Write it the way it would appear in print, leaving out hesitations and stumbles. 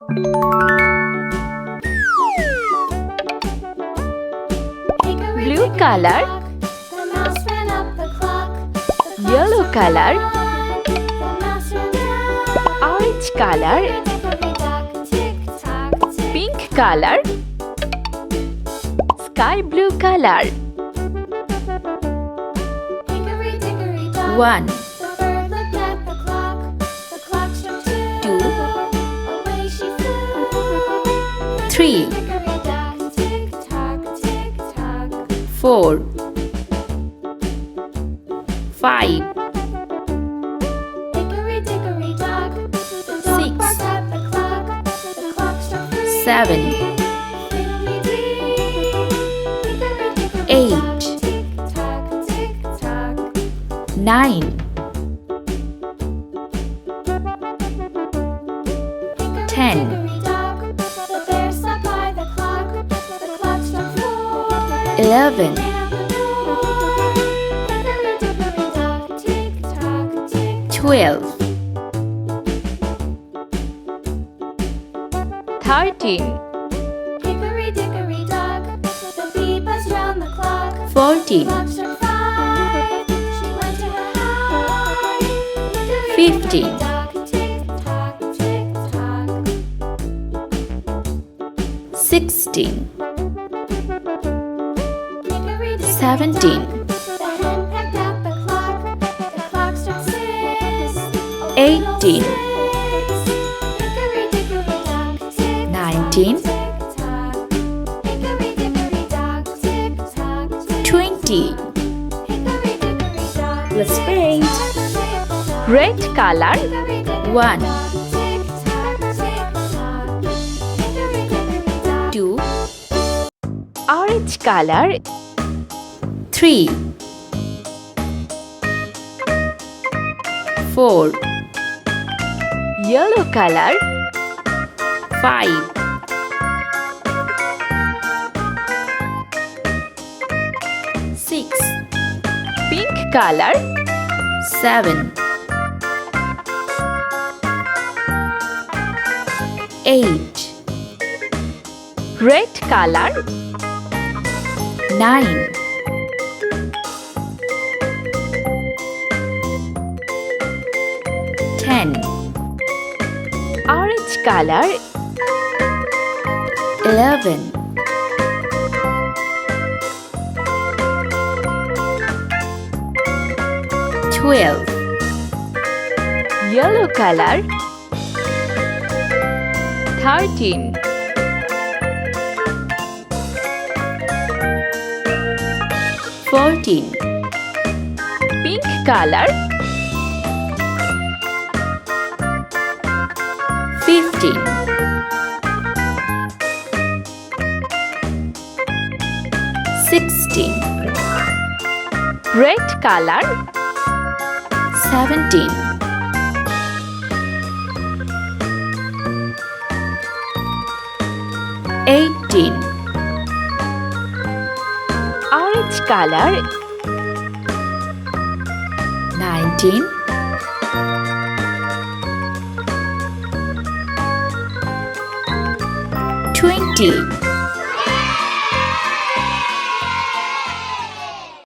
Blue color, yellow color, orange color, pink color, sky blue color. 1 2 3 4 5 6 7 8 9 10 11 12 13 14 15 16 17 18 19 20 Let's paint. Red color 1 2 Orange color 3 4 Yellow color 5 6 Pink color 7 8 Red color 9 10 Orange color 11 12 Yellow color 13 14 Pink color 15 16 Red color 17 18 Orange color 19 20